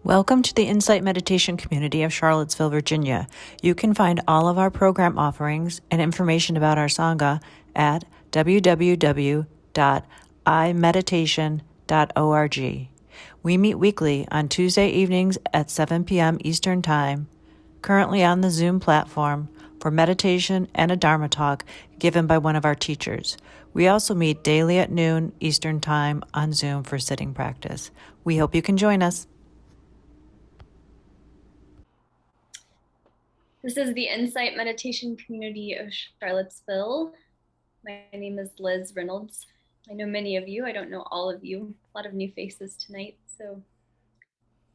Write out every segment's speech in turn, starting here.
Welcome to the Insight Meditation community of Charlottesville, Virginia. You can find all of our program offerings and information about our Sangha at www.imeditation.org. We meet weekly on Tuesday evenings at 7 p.m. Eastern Time, currently on the Zoom platform, for meditation and a Dharma talk given by one of our teachers. We also meet daily at noon Eastern Time on Zoom for sitting practice. We hope you can join us. This is the Insight Meditation community of Charlottesville. My name is Liz Reynolds. I know many of you. I don't know all of you. A lot of new faces tonight. So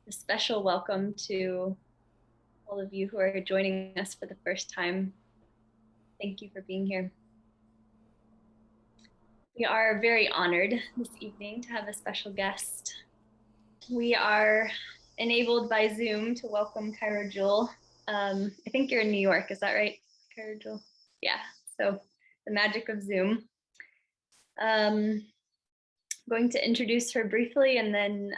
a special welcome to all of you who are joining us for the first time. Thank you for being here. We are very honored this evening to have a special guest. We are enabled by Zoom to welcome Kaira Jewel. I think you're in New York, is that right, Kaira Jewel? Yeah, so the magic of Zoom. I'm going to introduce her briefly and then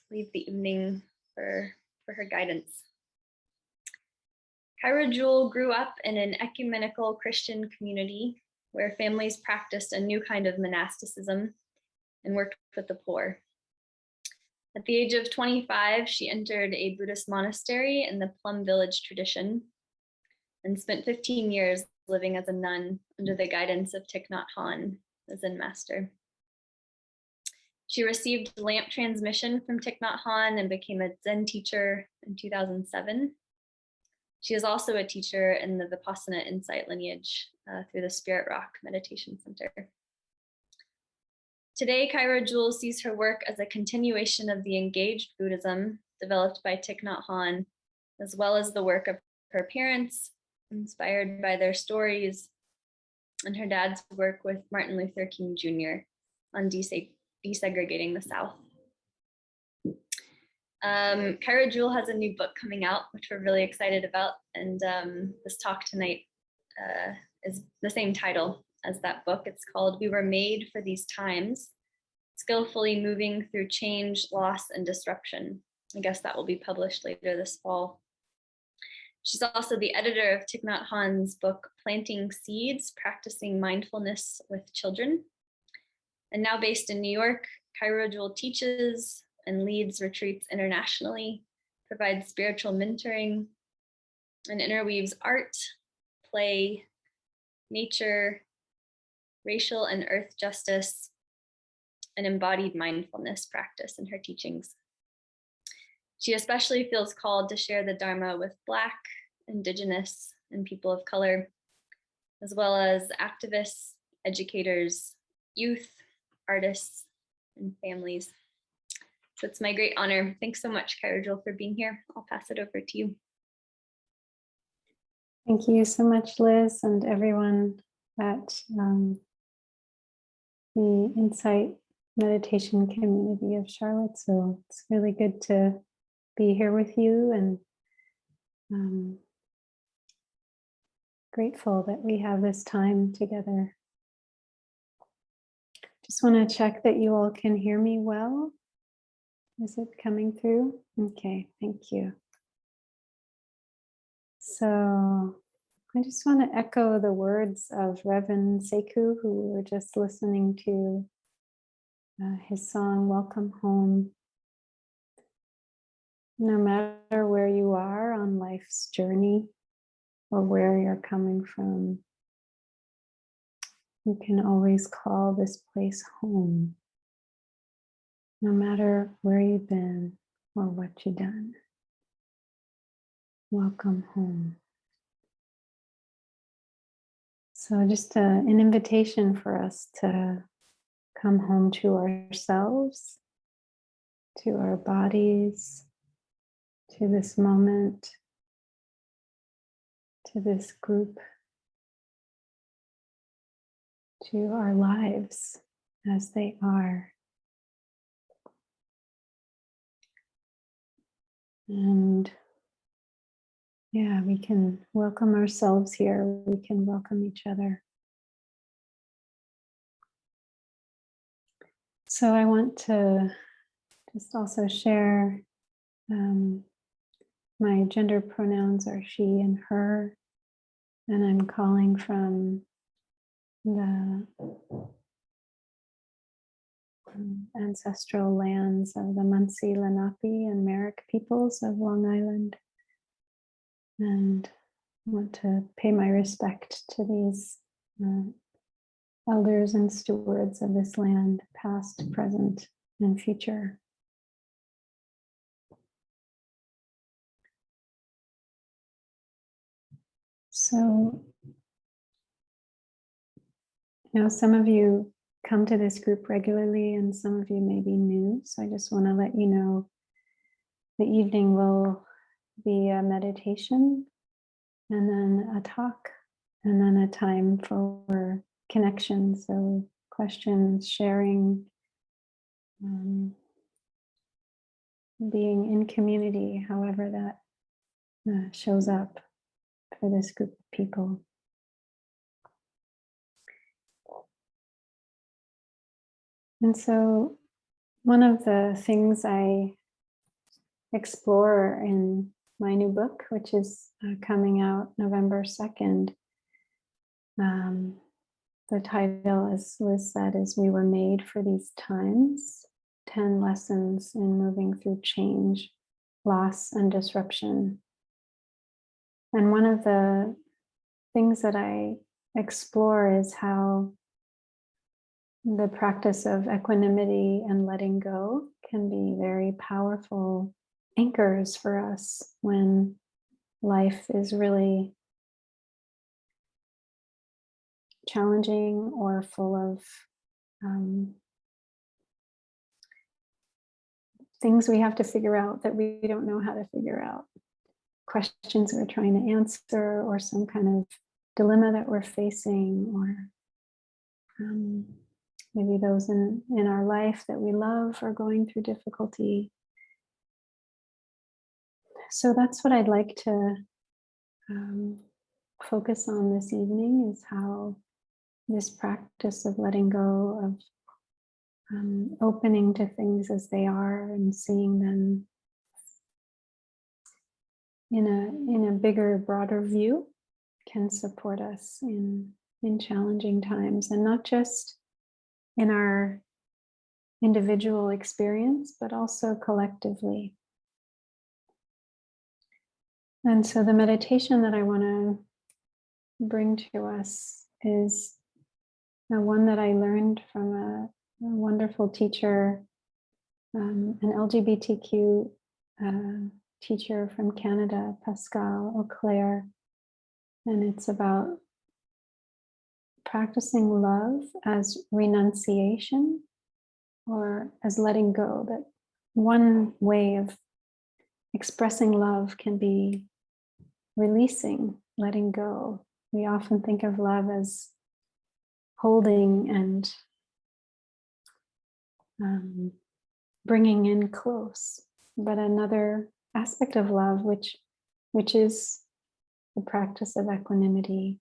leave the evening for her guidance. Kaira Jewel grew up in an ecumenical Christian community where families practiced a new kind of monasticism and worked with the poor. At the age of 25, she entered a Buddhist monastery in the Plum Village tradition and spent 15 years living as a nun under the guidance of Thich Nhat Hanh, the Zen master. She received lamp transmission from Thich Nhat Hanh and became a Zen teacher in 2007. She is also a teacher in the Vipassana Insight lineage through the Spirit Rock Meditation Center. Today, Kaira Jewel sees her work as a continuation of the engaged Buddhism developed by Thich Nhat Hanh, as well as the work of her parents, inspired by their stories, and her dad's work with Martin Luther King Jr. on desegregating the South. Kaira Jewel has a new book coming out, which we're really excited about, and this talk tonight is the same title as that book. It's called We Were Made for These Times, Skillfully Moving Through Change, Loss, and Disruption. I guess that will be published later this fall. She's also the editor of Thich Nhat Hanh's book, Planting Seeds, Practicing Mindfulness with Children. And now based in New York, Kaira Jewel teaches and leads retreats internationally, provides spiritual mentoring, and interweaves art, play, nature, racial and earth justice, and embodied mindfulness practice in her teachings. She especially feels called to share the Dharma with Black, Indigenous, and people of color, as well as activists, educators, youth, artists, and families. So it's my great honor. Thanks so much, Kaira Jewel, for being here. I'll pass it over to you. Thank you so much, Liz, and everyone at the Insight Meditation community of Charlottesville. It's really good to be here with you, and grateful that we have this time together. Just want to check that you all can hear me well. Is it coming through? Okay, thank you. So I just want to echo the words of Reverend Sekou, who we were just listening to his song, Welcome Home. No matter where you are on life's journey or where you're coming from, you can always call this place home. No matter where you've been or what you've done. Welcome home. So just an invitation for us to come home to ourselves, to our bodies, to this moment, to this group, to our lives as they are. And yeah, we can welcome ourselves here. We can welcome each other. So I want to just also share My gender pronouns are she and her, and I'm calling from the ancestral lands of the Munsee, Lenape, and Merrick peoples of Long Island, and want to pay my respect to these elders and stewards of this land, past, present, and future. So, some of you come to this group regularly and some of you may be new. So I just want to let you know the evening will be a meditation and then a talk and then a time for connection. So questions, sharing, being in community, however that shows up for this group of people. And so one of the things I explore in my new book, which is coming out November 2nd, the title, as Liz said, is We Were Made for These Times, 10 Lessons in Moving Through Change, Loss, and Disruption. And one of the things that I explore is how the practice of equanimity and letting go can be very powerful anchors for us when life is really challenging or full of things we have to figure out that we don't know how to figure out, questions we're trying to answer, or some kind of dilemma that we're facing, or maybe those in our life that we love are going through difficulty. So that's what I'd like to focus on this evening, is how this practice of letting go, of opening to things as they are and seeing them in a bigger, broader view, can support us in challenging times, and not just in our individual experience, but also collectively. And so the meditation that I want to bring to us is one that I learned from a wonderful teacher, an LGBTQ teacher from Canada, Pascal Auclair. And it's about practicing love as renunciation, or as letting go. That one way of expressing love can be releasing, letting go. We often think of love as holding and bringing in close, but another aspect of love, which is the practice of equanimity,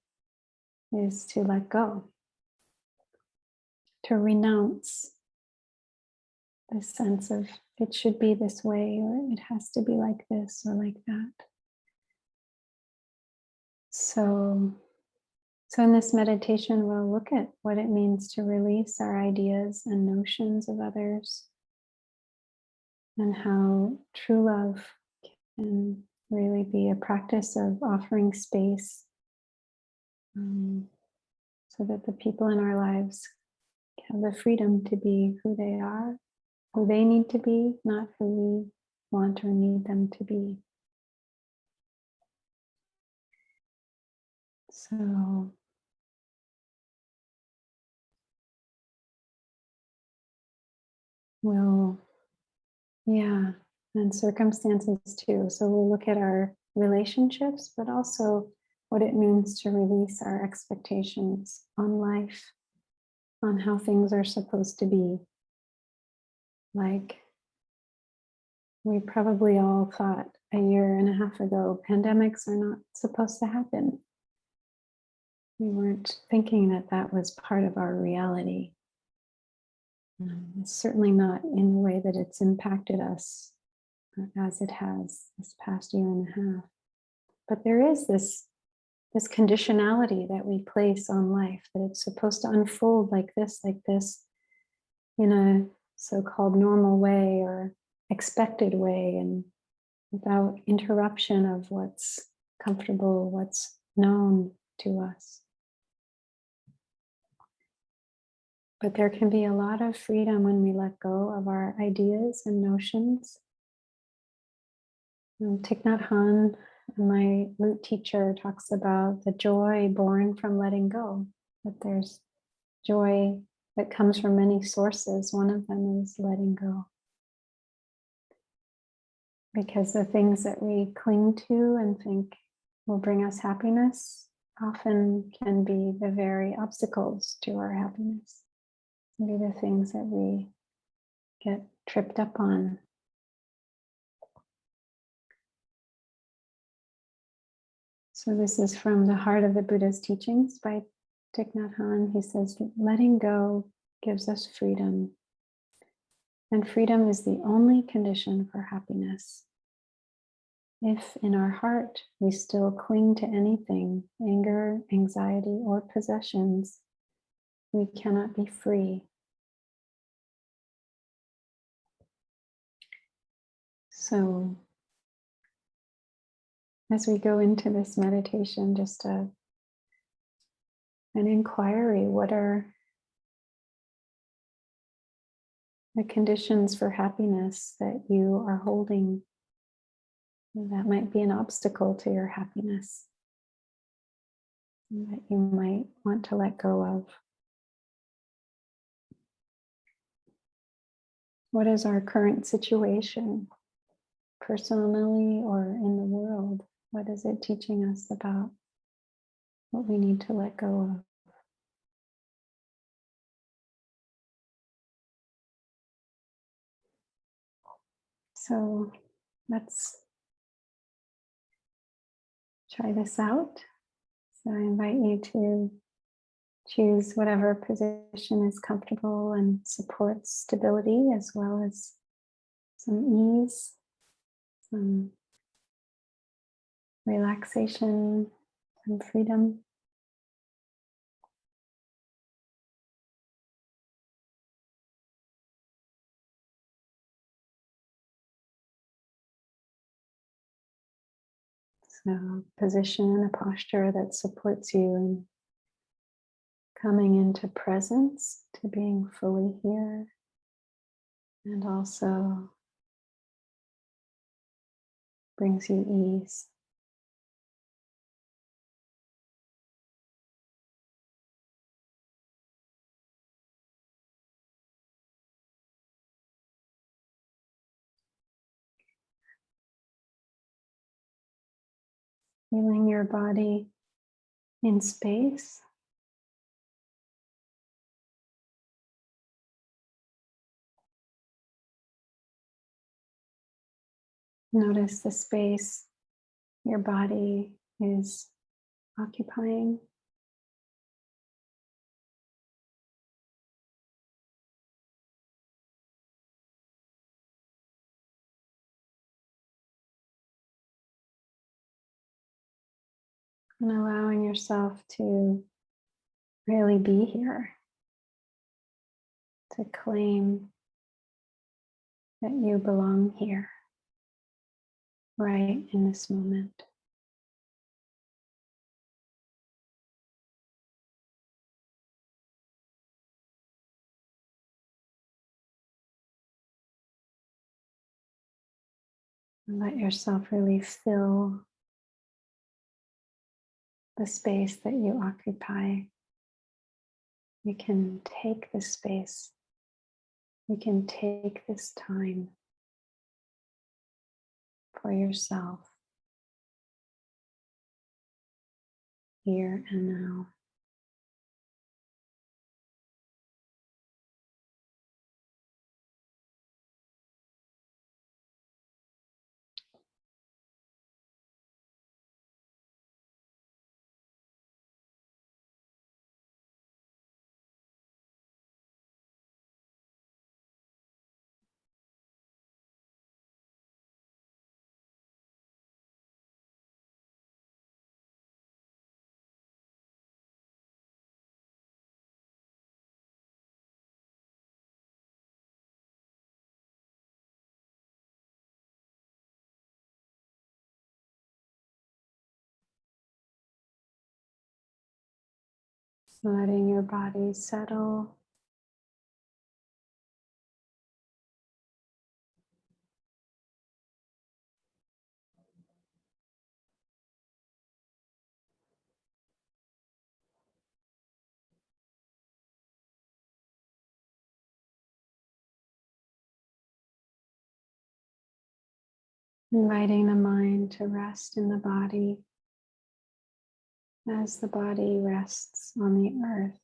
is to let go, to renounce this sense of it should be this way, or it has to be like this or like that. So in this meditation, we'll look at what it means to release our ideas and notions of others, and how true love can really be a practice of offering space so that the people in our lives have the freedom to be who they are, who they need to be, not who we want or need them to be. So and circumstances too. So we'll look at our relationships, but also what it means to release our expectations on life, on how things are supposed to be. Like we probably all thought a year and a half ago, pandemics are not supposed to happen. We weren't thinking that that was part of our reality. It's certainly not in the way that it's impacted us as it has this past year and a half. But there is this conditionality that we place on life, that it's supposed to unfold like this, in a so-called normal way or expected way, and without interruption of what's comfortable, what's known to us. But there can be a lot of freedom when we let go of our ideas and notions. Thich Nhat Hanh, my root teacher, talks about the joy born from letting go, that there's joy that comes from many sources. One of them is letting go. Because the things that we cling to and think will bring us happiness often can be the very obstacles to our happiness. Be the things that we get tripped up on. So this is from the Heart of the Buddha's Teachings by Thich Nhat Hanh. He says, letting go gives us freedom. And freedom is the only condition for happiness. If in our heart we still cling to anything, anger, anxiety, or possessions, we cannot be free. So, as we go into this meditation, just an inquiry: what are the conditions for happiness that you are holding that might be an obstacle to your happiness, that you might want to let go of? What is our current situation, personally or in the world? What is it teaching us about what we need to let go of? So let's try this out. So I invite you to choose whatever position is comfortable and supports stability, as well as some ease, some relaxation, some freedom. So position a posture that supports you in coming into presence, to being fully here, and also brings you ease. Feeling your body in space. Notice the space your body is occupying. And allowing yourself to really be here, to claim that you belong here, right in this moment. And let yourself really fill the space that you occupy. You can take this space. You can take this time for yourself, here and now. letting your body settle. Inviting the mind to rest in the body as the body rests on the earth.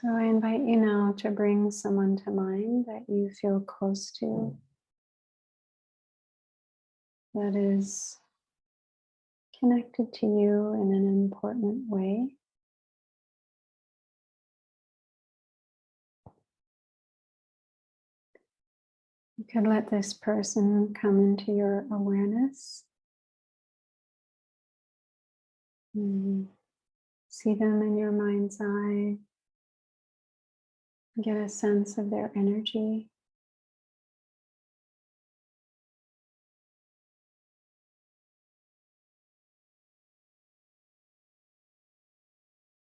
So I invite you now to bring someone to mind that you feel close to, that is connected to you in an important way. You could let this person come into your awareness. See them in your mind's eye. Get a sense of their energy.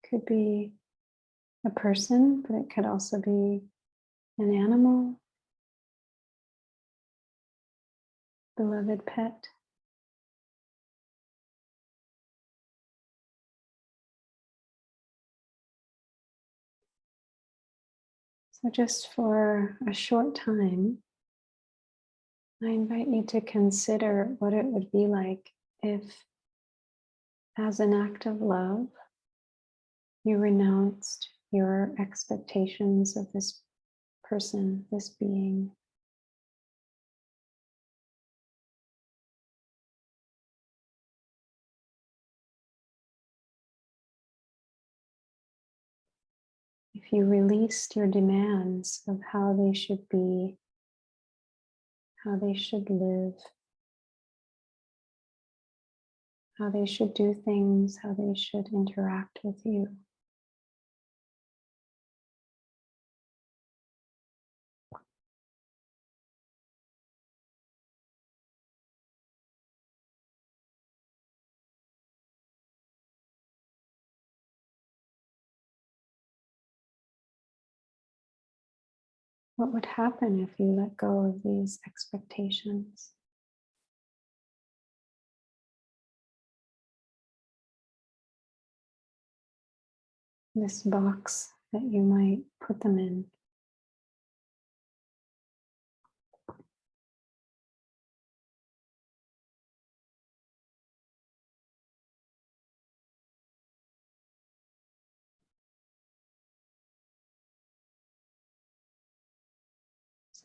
Could be a person, but it could also be an animal, beloved pet. So just for a short time, I invite you to consider what it would be like if, as an act of love, you renounced your expectations of this person, this being. If you released your demands of how they should be, how they should live, how they should do things, how they should interact with you. What would happen if you let go of these expectations? This box that you might put them in.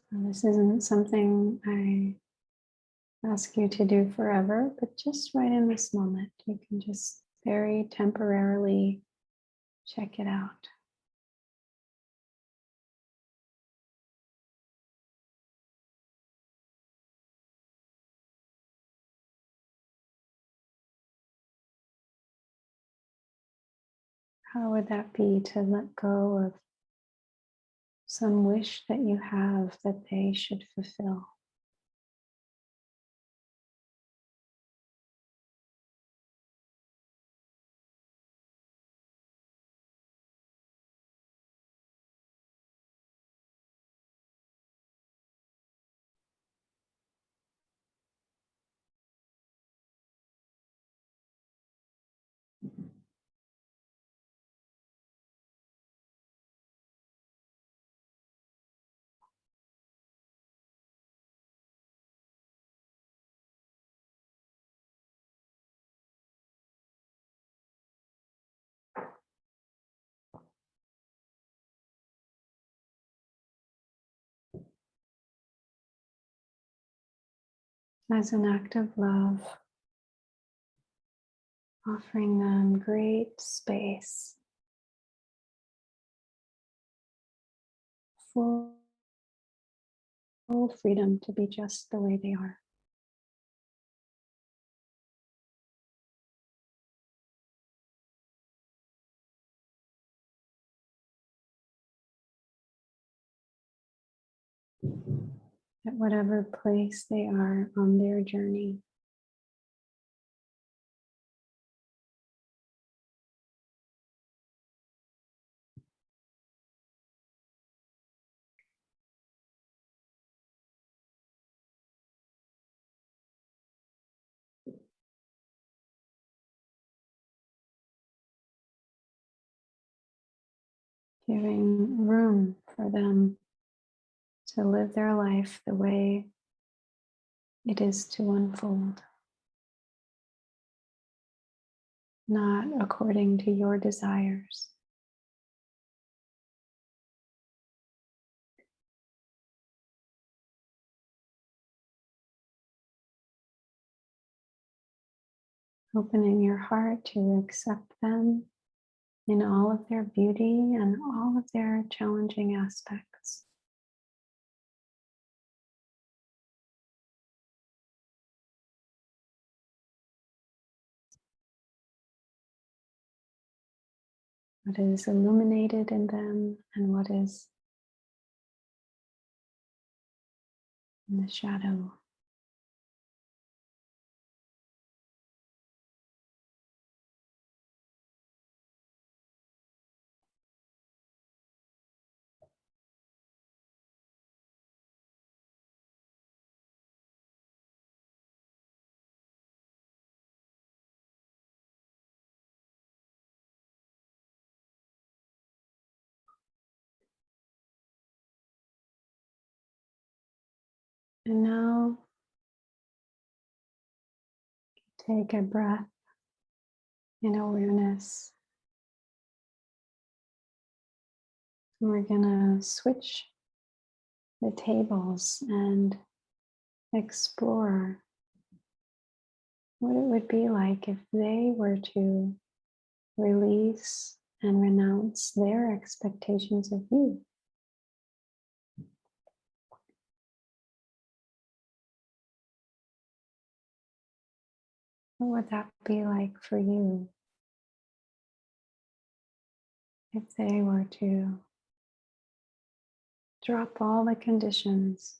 And this isn't something I ask you to do forever, but just right in this moment, you can just very temporarily check it out. How would that be to let go of some wish that you have that they should fulfill? as an act of love, offering them great space, full freedom to be just the way they are. At whatever place they are on their journey. Giving room for them to live their life the way it is to unfold, not according to your desires. Opening your heart to accept them in all of their beauty and all of their challenging aspects. What is illuminated in them and what is in the shadow. And now take a breath in awareness. We're going to switch the tables and explore what it would be like if they were to release and renounce their expectations of you. What would that be like for you if they were to drop all the conditions?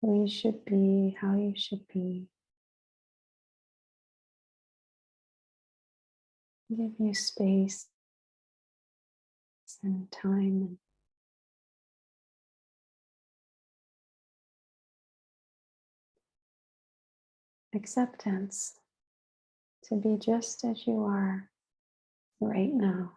Who you should be, how you should be. Give you space and time and acceptance to be just as you are right now.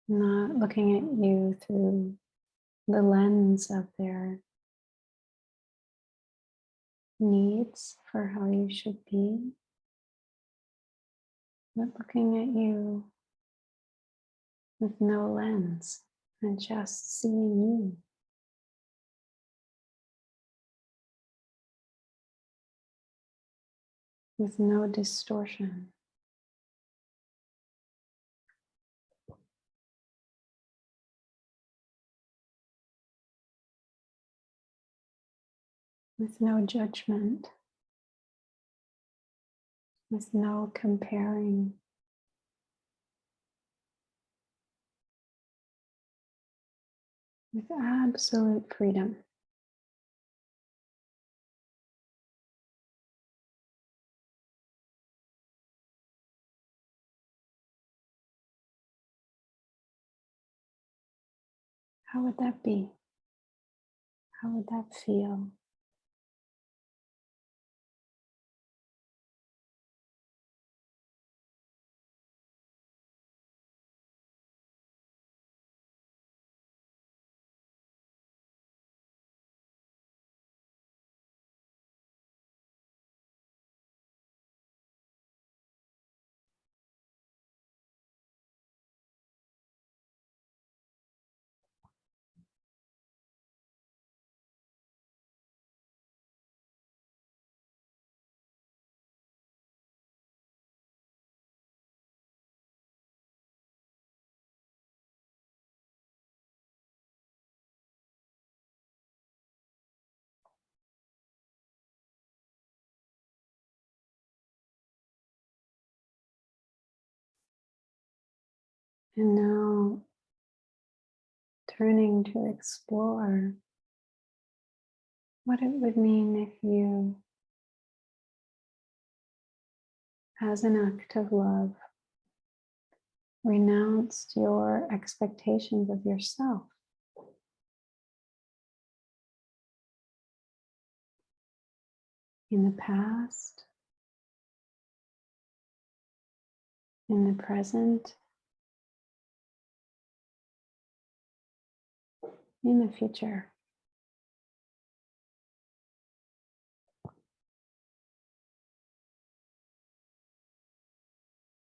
Not looking at you through the lens of their needs for how you should be, but looking at you with no lens and just seeing you. With no distortion. With no judgment. With no comparing. With absolute freedom. How would that be? How would that feel? And now turning to explore what it would mean if you, as an act of love, renounced your expectations of yourself. In the past, in the present, in the future.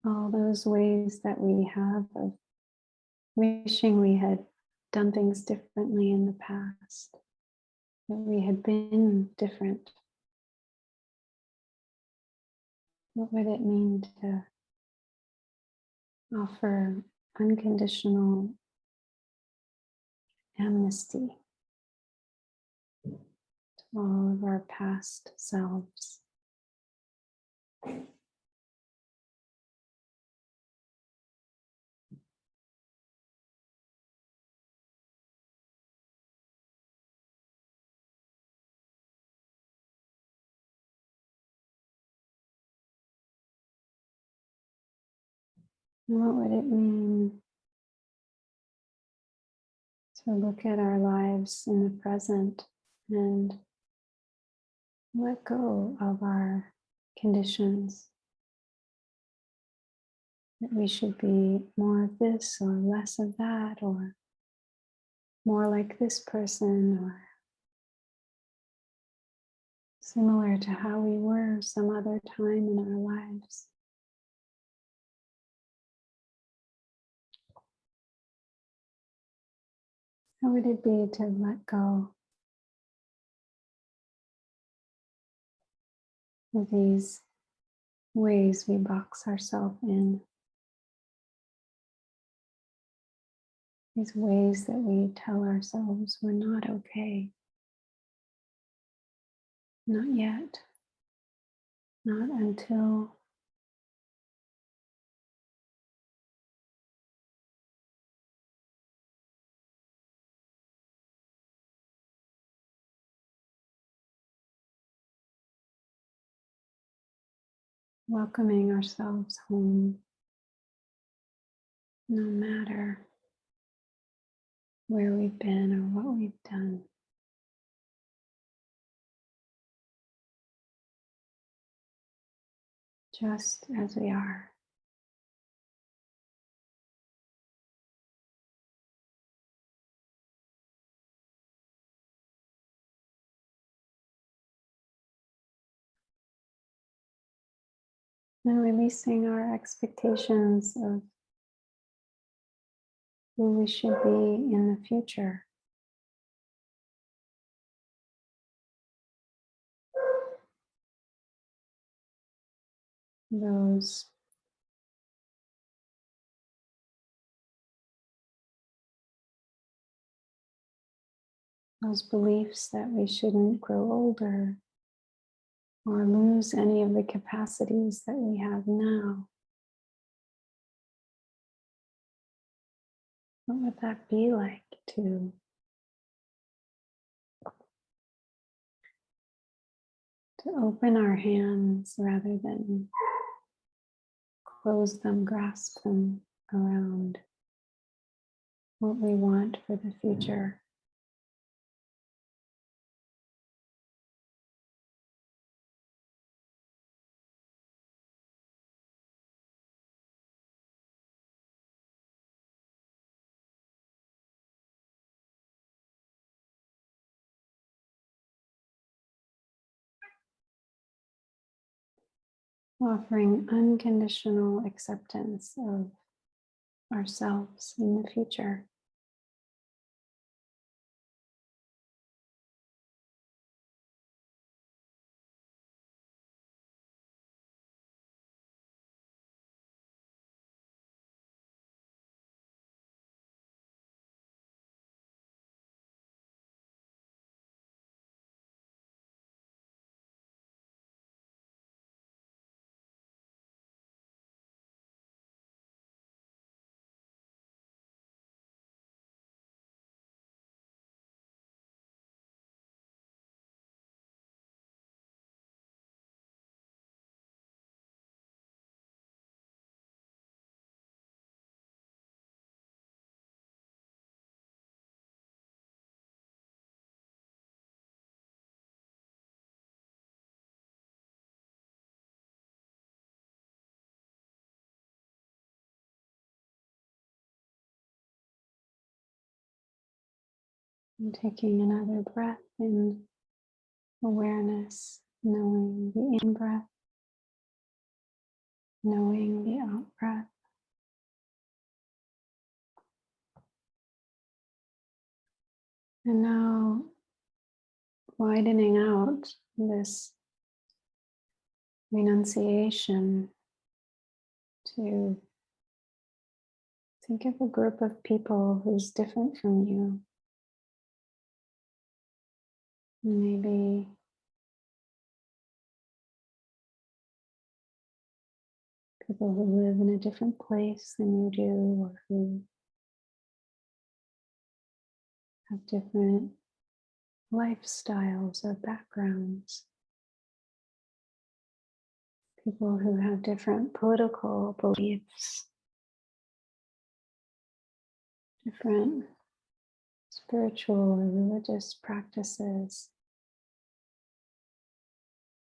All those ways that we have of wishing we had done things differently in the past, that we had been different. What would it mean to offer unconditional amnesty to all of our past selves? And what would it mean to look at our lives in the present and let go of our conditions, that we should be more of this or less of that, or more like this person, or similar to how we were some other time in our lives. How would it be to let go of these ways we box ourselves in, these ways that we tell ourselves we're not okay, not yet, not until. Welcoming ourselves home, no matter where we've been or what we've done. Just as we are. And releasing our expectations of who we should be in the future. Those beliefs that we shouldn't grow older or lose any of the capacities that we have now. What would that be like to open our hands rather than close them, grasp them around what we want for the future? Offering unconditional acceptance of ourselves in the future. And taking another breath in, awareness, knowing the in breath, knowing the out breath. And now widening out this renunciation to think of a group of people who's different from you. Maybe people who live in a different place than you do, or who have different lifestyles or backgrounds. People who have different political beliefs, different spiritual or religious practices,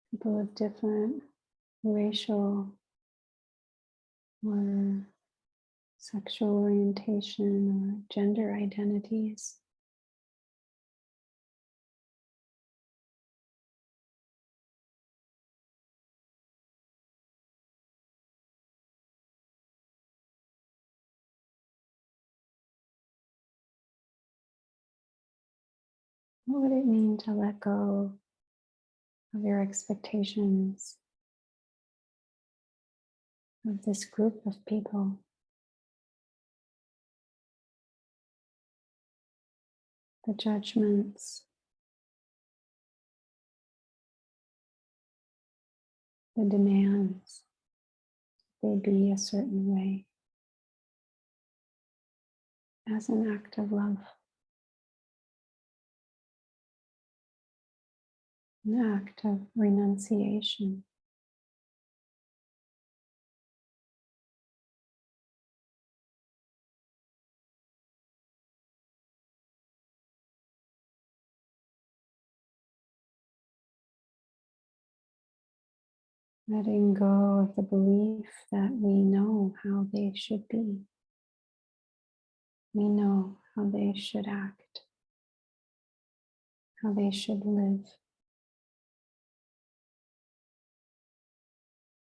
people with different racial or sexual orientation or gender identities. What would it mean to let go of your expectations of this group of people? The judgments, the demands, they be a certain way, as an act of love, an act of renunciation. Letting go of the belief that we know how they should be. We know how they should act, how they should live.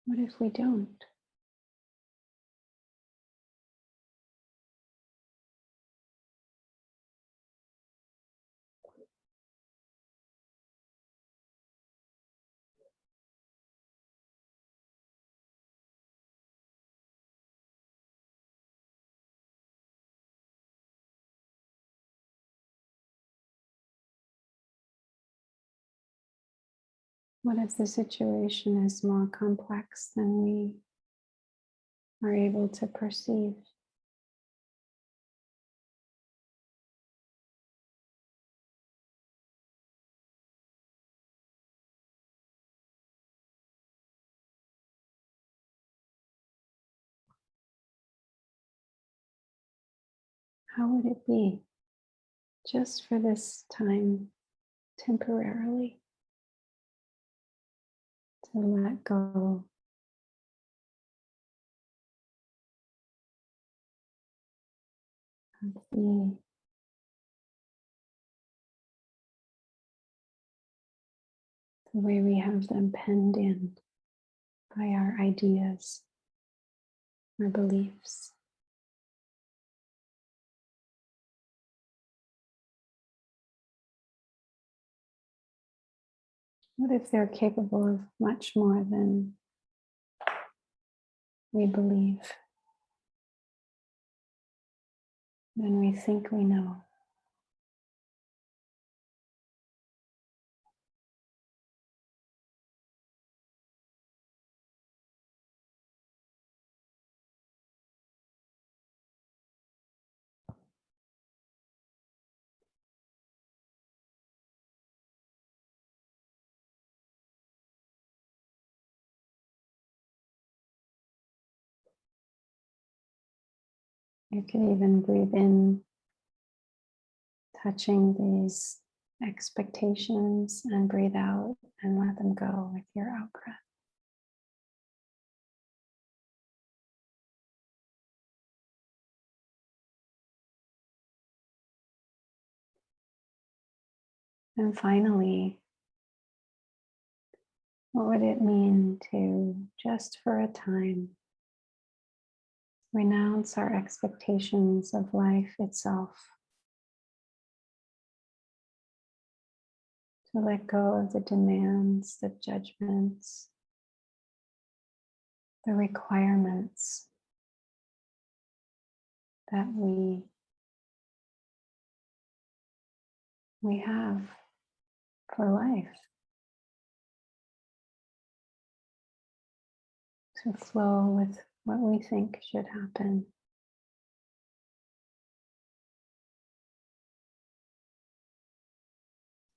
What if we don't? What if the situation is more complex than we are able to perceive? How would it be, just for this time, temporarily, to let go of the way we have them penned in by our ideas, our beliefs? What if they're capable of much more than we believe, than we think we know? You can even breathe in, touching these expectations, and breathe out and let them go with your out breath. And finally, what would it mean to, just for a time, renounce our expectations of life itself? To let go of the demands, the judgments, the requirements that we have for life. To flow with what we think should happen.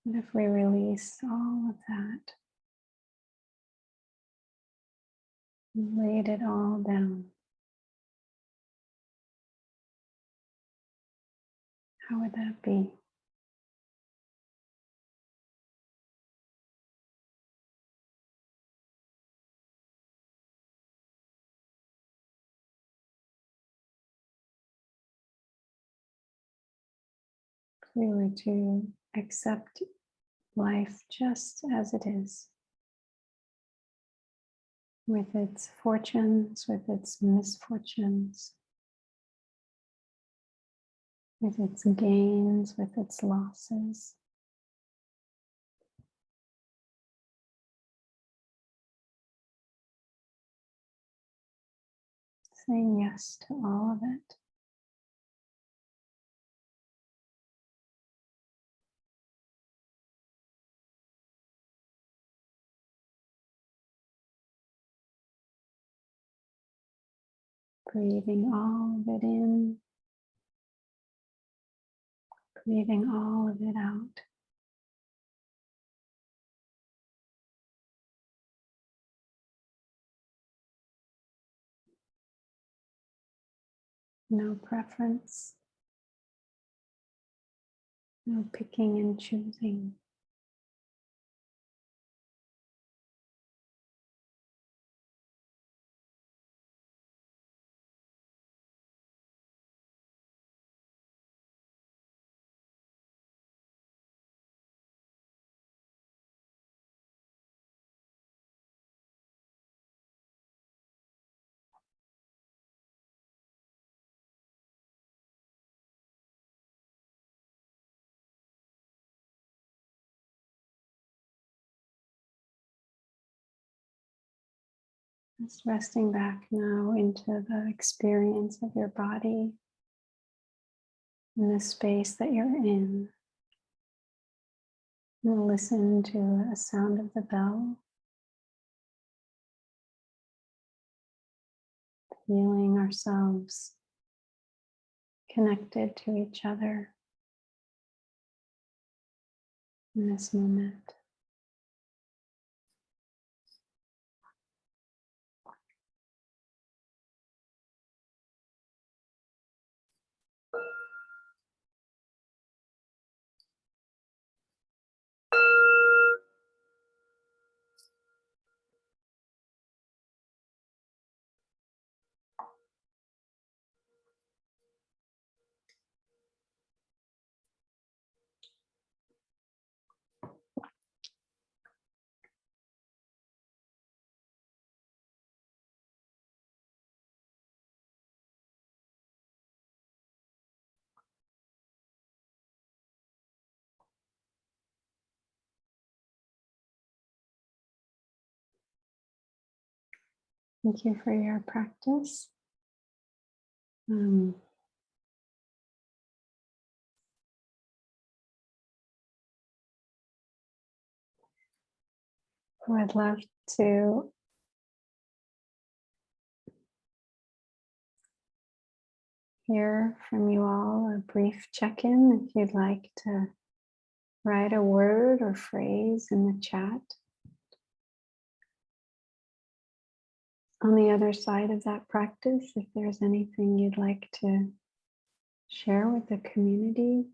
And if we release all of that, laid it all down, how would that be? If we were to accept life just as it is, with its fortunes, with its misfortunes, with its gains, with its losses. Saying yes to all of it. Breathing all of it in, breathing all of it out. No preference, no picking and choosing. Just resting back now into the experience of your body in the space that you're in. And listen to a sound of the bell, feeling ourselves connected to each other in this moment. Thank you for your practice. I'd love to hear from you all, a brief check-in if you'd like to write a word or phrase in the chat. On the other side of that practice, if there's anything you'd like to share with the community.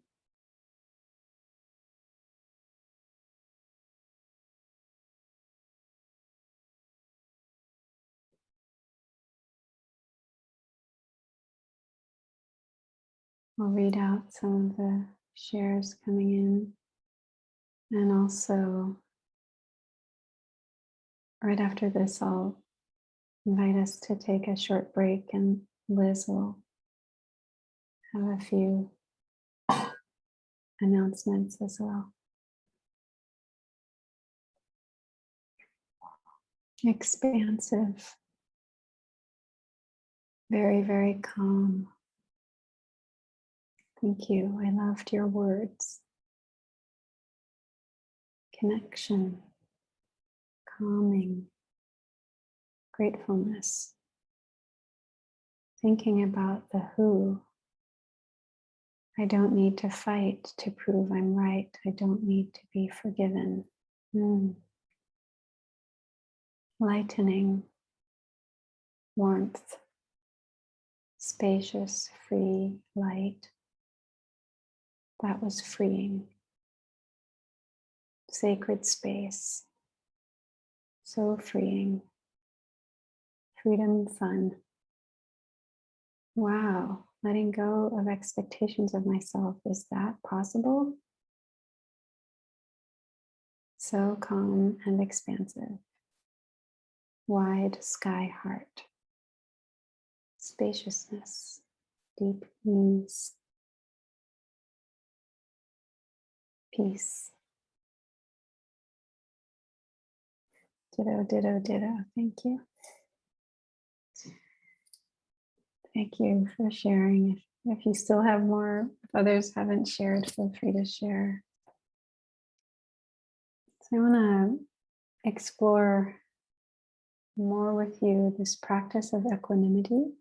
I'll read out some of the shares coming in. And also, right after this, I'll invite us to take a short break, and Liz will have a few announcements as well. Expansive, very, very calm. Thank you. I loved your words. Connection, calming, gratefulness. Thinking about the who. I don't need to fight to prove I'm right. I don't need to be forgiven. Lightening, warmth, spacious, free light. That was freeing. Sacred space. So freeing. Freedom, fun. Wow, letting go of expectations of myself. Is that possible? So calm and expansive. Wide sky heart. Spaciousness. Deep ease. Peace. Ditto, ditto, ditto. Thank you. Thank you for sharing. If you still have more, if others haven't shared, feel free to share. So I want to explore more with you this practice of equanimity.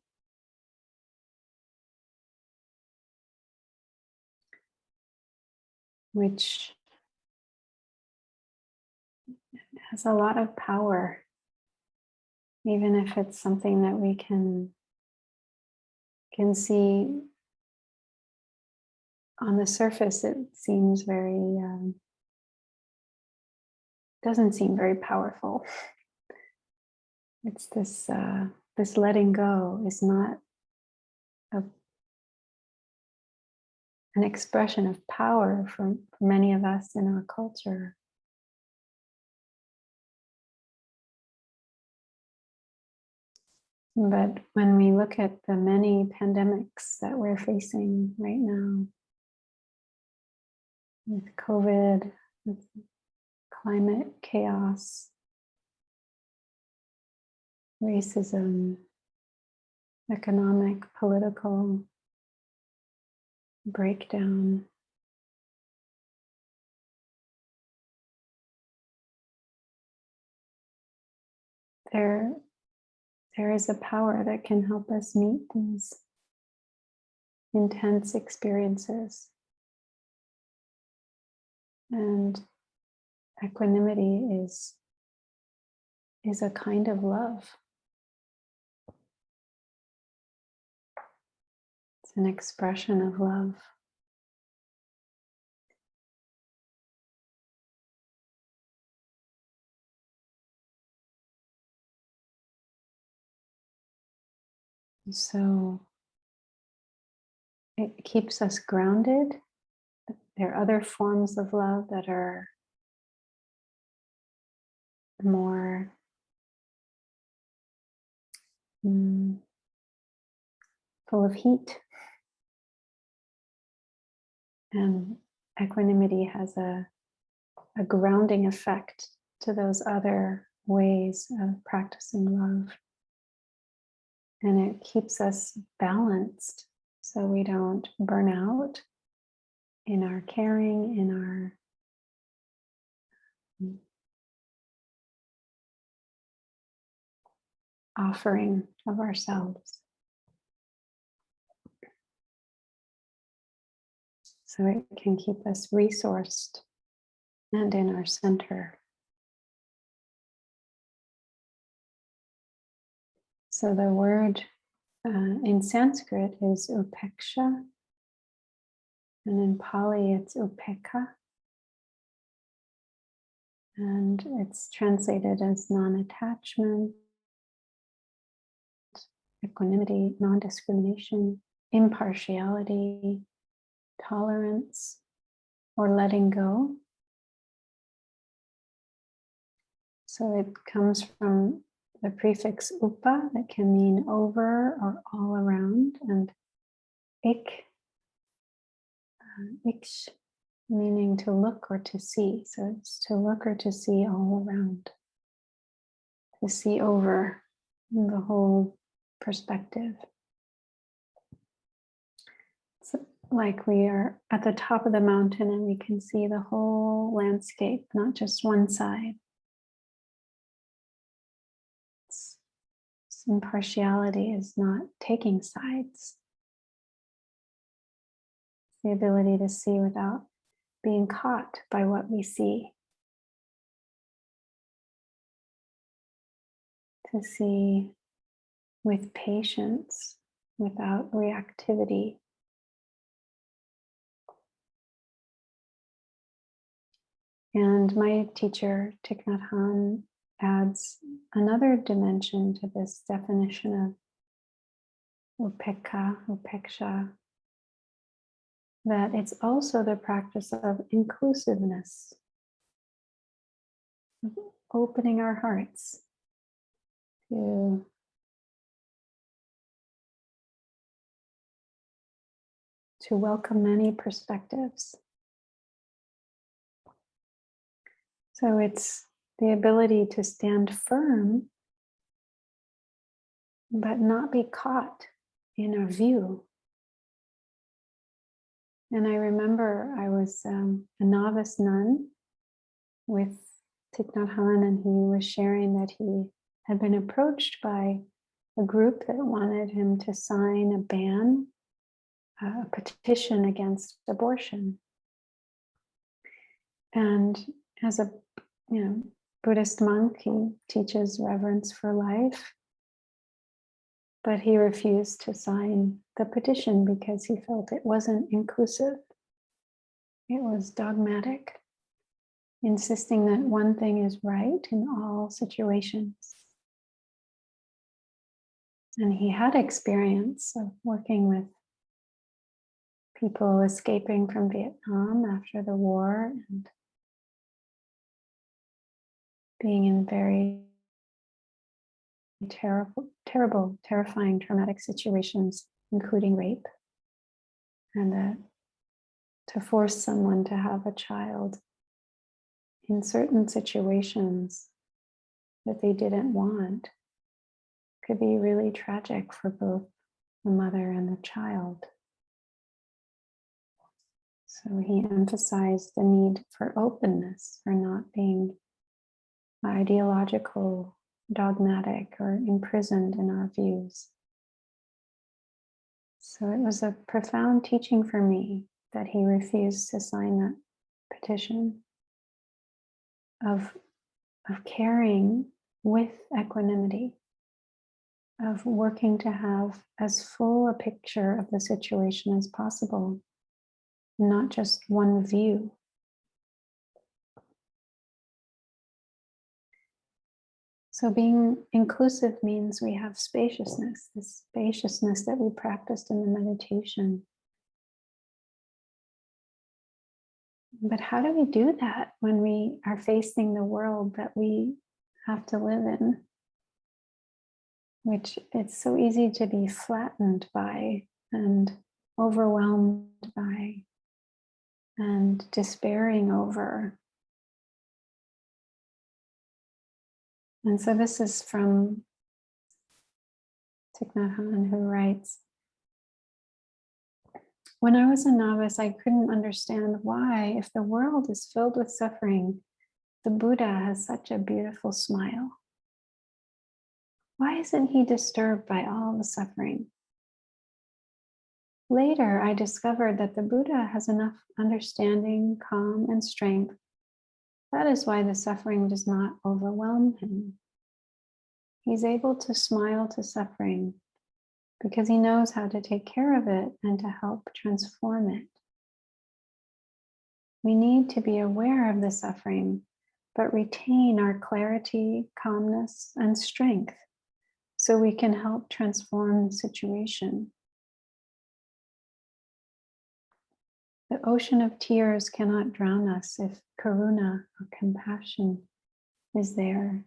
Which has a lot of power, even if it's something that we can see on the surface. It seems very doesn't seem very powerful. It's this this letting go is not an expression of power for many of us in our culture. But when we look at the many pandemics that we're facing right now, with COVID, with climate chaos, racism, economic, political breakdown, there is a power that can help us meet these intense experiences. And equanimity is a kind of love. It's an expression of love. So it keeps us grounded. There are other forms of love that are more full of heat. And equanimity has a grounding effect to those other ways of practicing love. And it keeps us balanced so we don't burn out in our caring, in our offering of ourselves. So it can keep us resourced and in our center. So the word in Sanskrit is upeksha, and in Pali it's upeka. And it's translated as non-attachment, equanimity, non-discrimination, impartiality, tolerance, or letting go. So it comes from the prefix upa that can mean over or all around, and ik, iksh, meaning to look or to see. So it's to look or to see all around, to see over the whole perspective. It's like we are at the top of the mountain and we can see the whole landscape, not just one side. Impartiality is not taking sides. It's the ability to see without being caught by what we see. To see with patience, without reactivity. And my teacher, Thich Nhat Hanh, adds another dimension to this definition of upeksha, that it's also the practice of inclusiveness, of opening our hearts to welcome many perspectives. So it's the ability to stand firm, but not be caught in a view. And I remember I was a novice nun with Thich Nhat Hanh, and he was sharing that he had been approached by a group that wanted him to sign a petition against abortion. And as a Buddhist monk, he teaches reverence for life, but he refused to sign the petition because he felt it wasn't inclusive. It was dogmatic, insisting that one thing is right in all situations. And he had experience of working with people escaping from Vietnam after the war and being in very terrible, terrifying, traumatic situations, including rape. And to force someone to have a child in certain situations that they didn't want could be really tragic for both the mother and the child. So he emphasized the need for openness, for not being ideological, dogmatic, or imprisoned in our views. So it was a profound teaching for me that he refused to sign that petition, of caring with equanimity, of working to have as full a picture of the situation as possible, not just one view. So being inclusive means we have spaciousness, this spaciousness that we practiced in the meditation. But how do we do that when we are facing the world that we have to live in, which it's so easy to be flattened by and overwhelmed by and despairing over? And so this is from Thich Nhat Hanh, who writes, "When I was a novice, I couldn't understand why, if the world is filled with suffering, the Buddha has such a beautiful smile. Why isn't he disturbed by all the suffering? Later, I discovered that the Buddha has enough understanding, calm, and strength. That is why the suffering does not overwhelm him. He's able to smile to suffering because he knows how to take care of it and to help transform it. We need to be aware of the suffering, but retain our clarity, calmness, and strength so we can help transform the situation. The ocean of tears cannot drown us if karuna or compassion is there.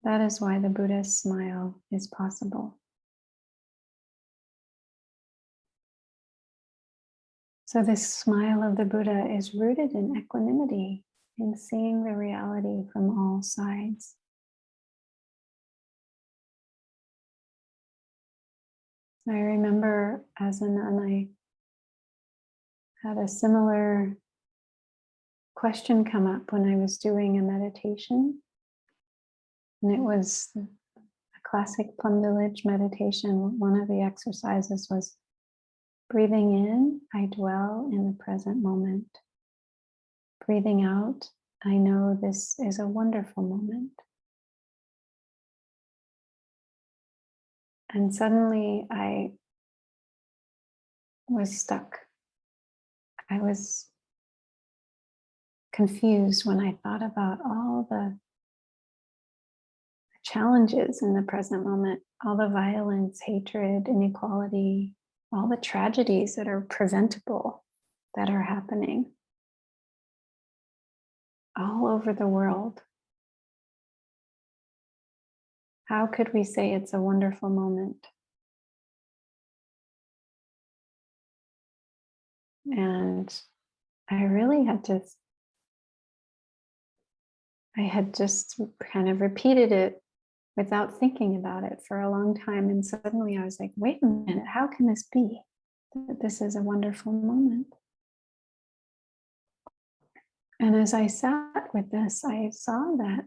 That is why the Buddha's smile is possible. So this smile of the Buddha is rooted in equanimity, in seeing the reality from all sides. I remember as a nun, I had a similar question come up when I was doing a meditation. And it was a classic Plum Village meditation. One of the exercises was breathing in, I dwell in the present moment. Breathing out, I know this is a wonderful moment. And suddenly I was stuck. I was confused when I thought about all the challenges in the present moment, all the violence, hatred, inequality, all the tragedies that are preventable that are happening all over the world. How could we say it's a wonderful moment? And I really I had just kind of repeated it without thinking about it for a long time. And suddenly I was like, wait a minute, how can this be? That this is a wonderful moment. And as I sat with this, I saw that,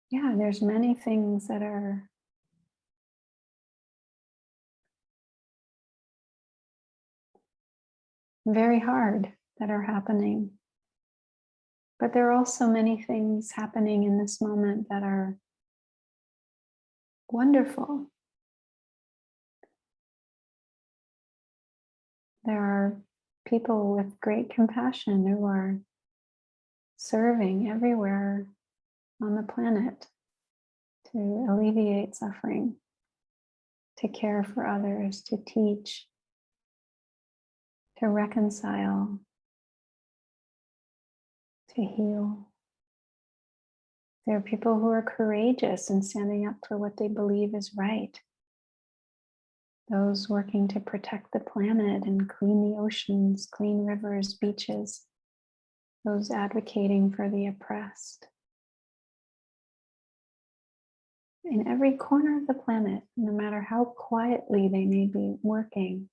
yeah, there's many things that are very hard that are happening. But there are also many things happening in this moment that are wonderful. There are people with great compassion who are serving everywhere on the planet to alleviate suffering, to care for others, to teach, to reconcile, to heal. There are people who are courageous and standing up for what they believe is right. Those working to protect the planet and clean the oceans, clean rivers, beaches. Those advocating for the oppressed. In every corner of the planet, no matter how quietly they may be working,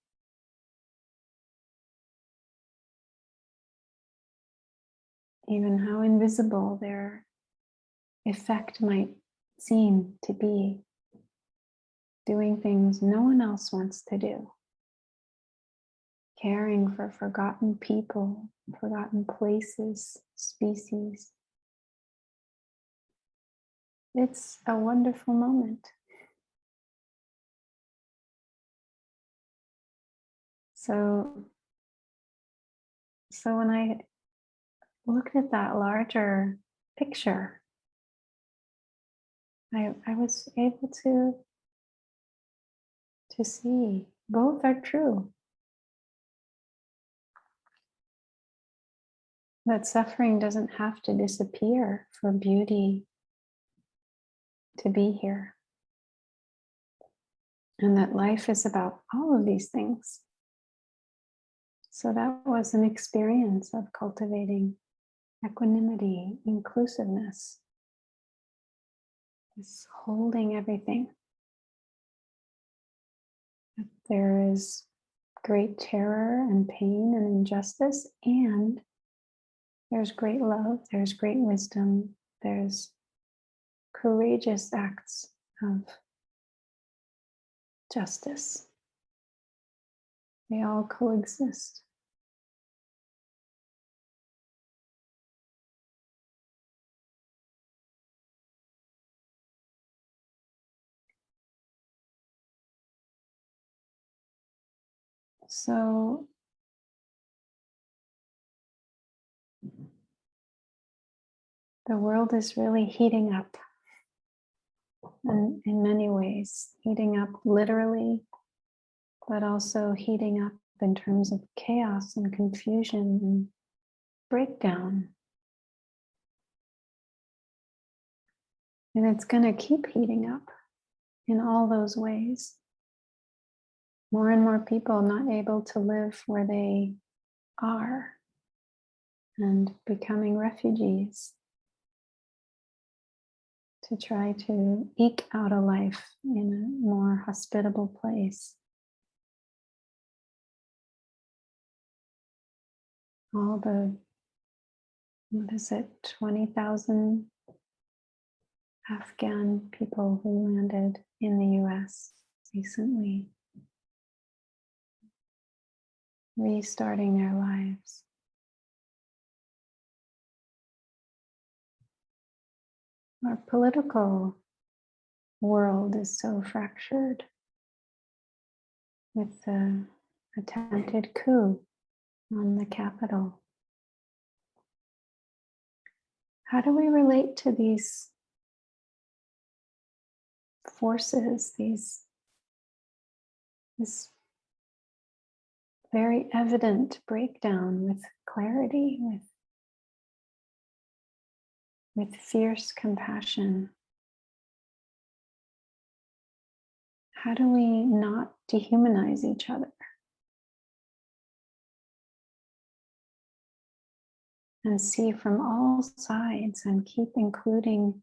even how invisible their effect might seem to be, doing things no one else wants to do, caring for forgotten people, forgotten places, species. It's a wonderful moment. So when I looked at that larger picture, I was able to see both are true. That suffering doesn't have to disappear for beauty to be here. And that life is about all of these things. So that was an experience of cultivating equanimity, inclusiveness, just holding everything. There is great terror and pain and injustice, and there's great love, there's great wisdom, there's courageous acts of justice. They all coexist. So the world is really heating up in many ways, heating up literally, but also heating up in terms of chaos and confusion and breakdown. And it's going to keep heating up in all those ways. More and more people not able to live where they are and becoming refugees to try to eke out a life in a more hospitable place. All the, 20,000 Afghan people who landed in the US recently, restarting their lives. Our political world is so fractured with the attempted coup on the Capitol. How do we relate to these forces, this very evident breakdown with clarity, with fierce compassion? How do we not dehumanize each other? And see from all sides and keep including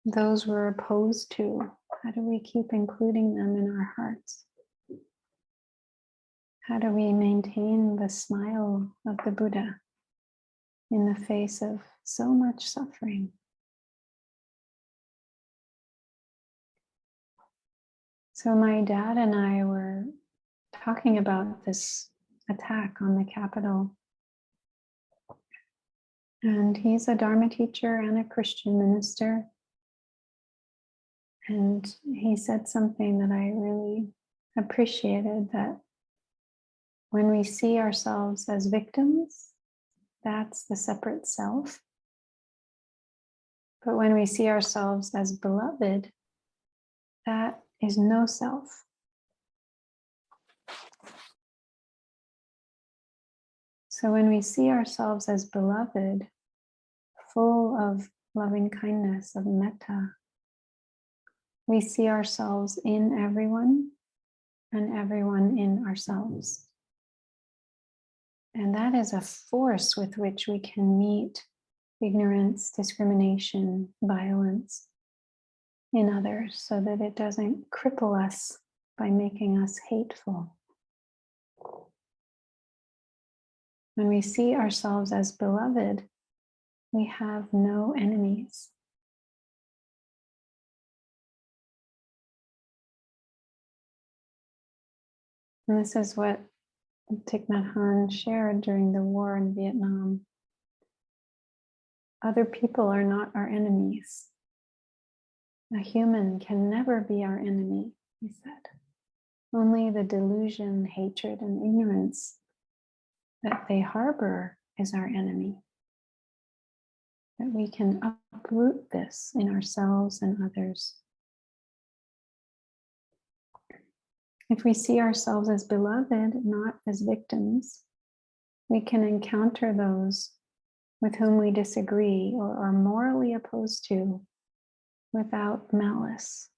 those we're opposed to. How do we keep including them in our hearts? How do we maintain the smile of the Buddha in the face of so much suffering? So my dad and I were talking about this attack on the Capitol. And he's a Dharma teacher and a Christian minister. And he said something that I really appreciated, that when we see ourselves as victims, that's the separate self. But when we see ourselves as beloved, that is no self. So when we see ourselves as beloved, full of loving kindness, of metta, we see ourselves in everyone and everyone in ourselves. And that is a force with which we can meet ignorance, discrimination, violence in others, so that it doesn't cripple us by making us hateful. When we see ourselves as beloved, we have no enemies. And this is what Thich Nhat Hanh shared during the war in Vietnam. Other people are not our enemies. A human can never be our enemy, he said. Only the delusion, hatred, and ignorance that they harbor is our enemy. That we can uproot this in ourselves and others. If we see ourselves as beloved, not as victims, we can encounter those with whom we disagree or are morally opposed to without malice,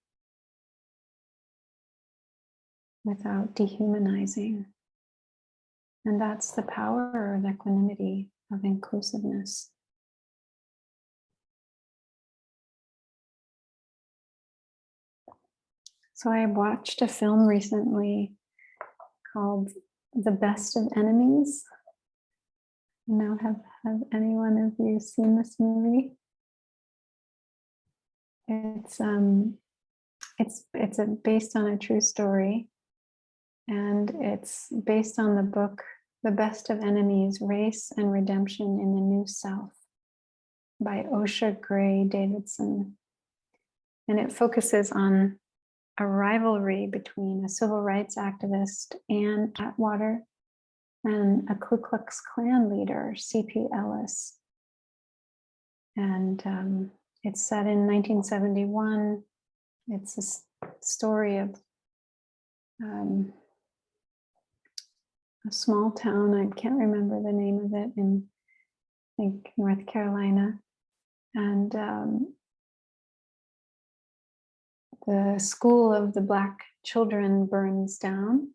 without dehumanizing. And that's the power of equanimity, of inclusiveness. So I watched a film recently called The Best of Enemies. Now, have any one of you seen this movie? It's based on a true story, and it's based on the book The Best of Enemies: Race and Redemption in the New South by Osha Gray Davidson. And it focuses on a rivalry between a civil rights activist, Ann Atwater, and a Ku Klux Klan leader, C.P. Ellis. And it's set in 1971. It's a story of a small town, I can't remember the name of it, in, I think, North Carolina. And the school of the Black children burns down.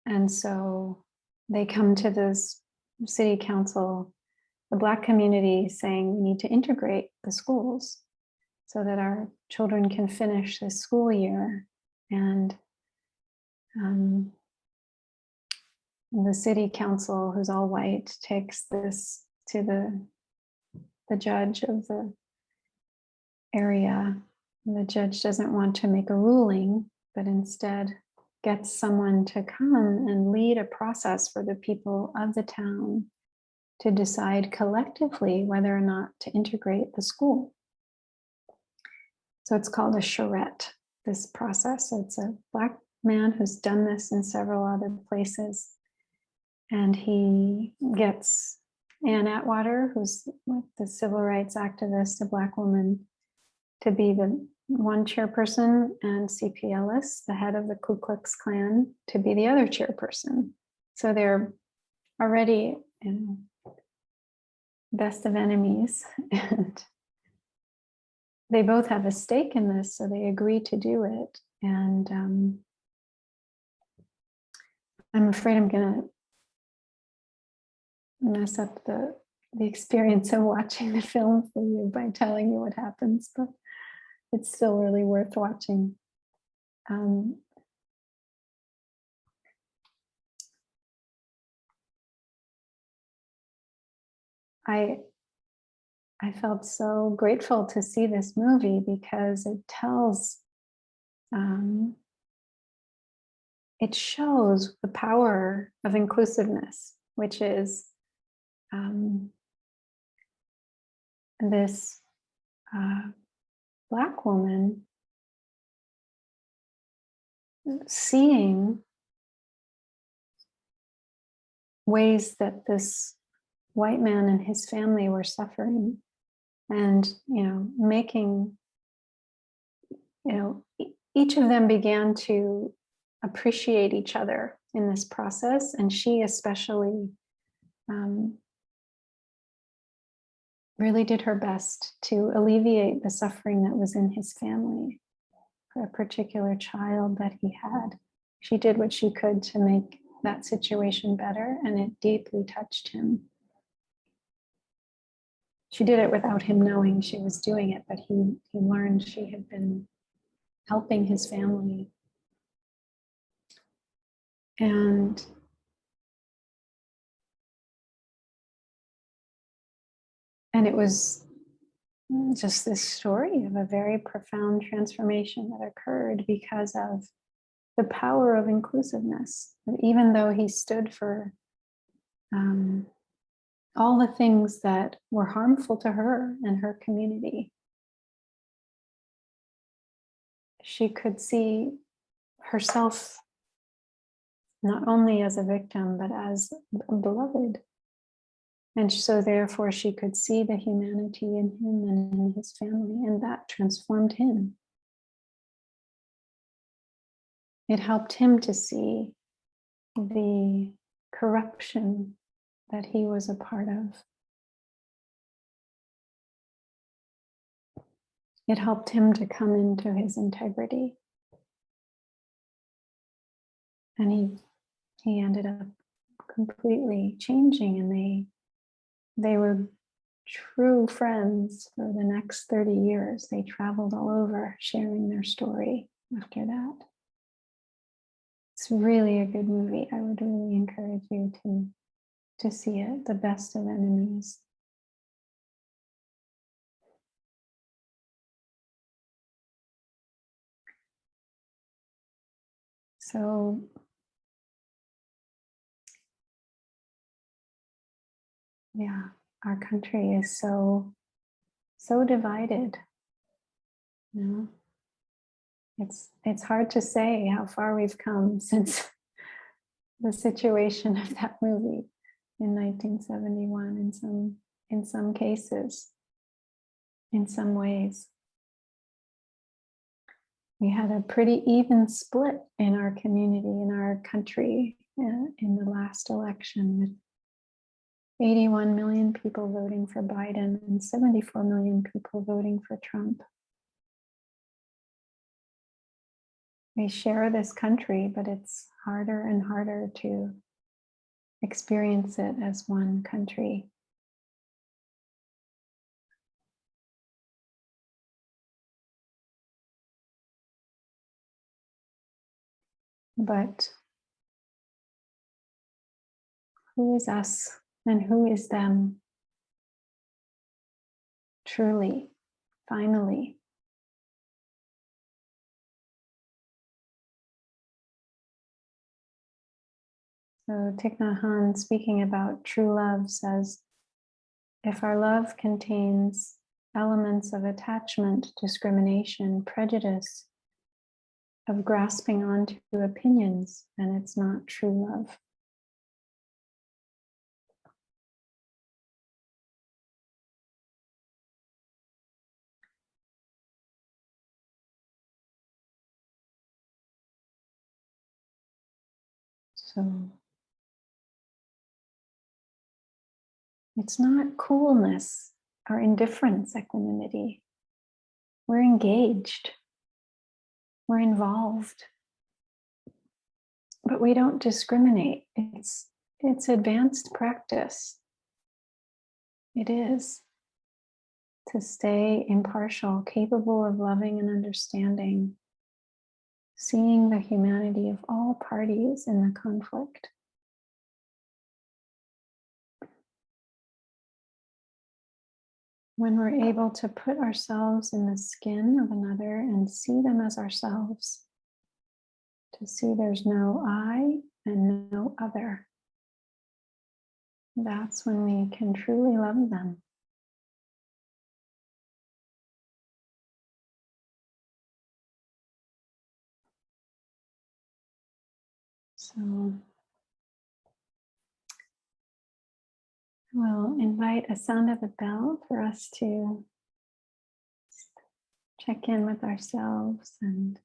And so they come to this city council, the Black community, saying we need to integrate the schools so that our children can finish this school year. And the city council, who's all white, takes this to the judge of the area. And the judge doesn't want to make a ruling, but instead gets someone to come and lead a process for the people of the town to decide collectively whether or not to integrate the school. So it's called a charrette, this process. So it's a Black man who's done this in several other places. And he gets Ann Atwater, who's like the civil rights activist, a Black woman, to be the one chairperson, and C.P. Ellis, the head of the Ku Klux Klan, to be the other chairperson. So they're already best of enemies, and they both have a stake in this, so they agree to do it. And I'm afraid I'm gonna mess up the experience of watching the film for you by telling you what happens, but it's still really worth watching. I felt so grateful to see this movie because it tells, it shows the power of inclusiveness, which is this Black woman seeing ways that this white man and his family were suffering, and making, each of them began to appreciate each other in this process, and she especially really did her best to alleviate the suffering that was in his family for a particular child that he had. She did what she could to make that situation better, and it deeply touched him. She did it without him knowing she was doing it, but he learned she had been helping his family. And it was just this story of a very profound transformation that occurred because of the power of inclusiveness. And even though he stood for all the things that were harmful to her and her community, she could see herself not only as a victim, but as a beloved. And so therefore she could see the humanity in him and in his family, and that transformed him. It helped him to see the corruption that he was a part of. It helped him to come into his integrity. And he ended up completely changing, and they were true friends for the next 30 years. They traveled all over sharing their story after that. It's really a good movie. I would really encourage you to see it, The Best of Enemies. So yeah, our country is so divided. It's hard to say how far we've come since the situation of that movie in 1971 in some cases, in some ways. We had a pretty even split in our community, in our country, in the last election, with 81 million people voting for Biden and 74 million people voting for Trump. We share this country, but it's harder and harder to experience it as one country. But who is us and who is them? Truly, finally. So Thich Nhat Hanh, speaking about true love, says, if our love contains elements of attachment, discrimination, prejudice, of grasping onto opinions, then it's not true love. So it's not coolness or indifference, equanimity. We're engaged. We're involved. But we don't discriminate. It's advanced practice. It is to stay impartial, capable of loving and understanding, seeing the humanity of all parties in the conflict. When we're able to put ourselves in the skin of another and see them as ourselves, to see there's no I and no other, that's when we can truly love them. So we'll invite a sound of a bell for us to check in with ourselves and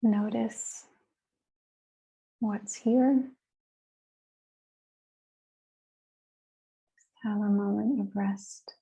notice what's here. Just have a moment of rest.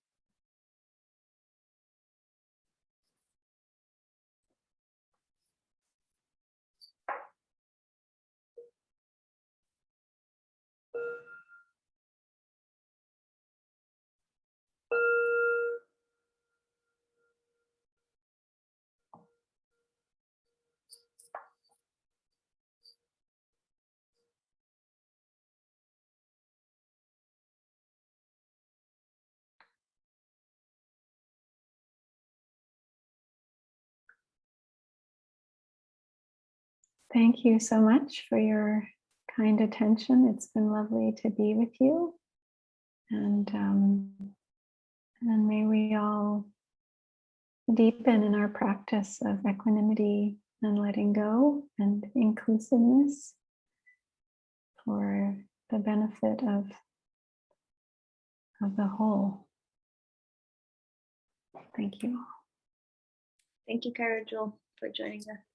Thank you so much for your kind attention. It's been lovely to be with you. And may we all deepen in our practice of equanimity and letting go and inclusiveness for the benefit of the whole. Thank you. Thank you, Kaira Jewel, for joining us.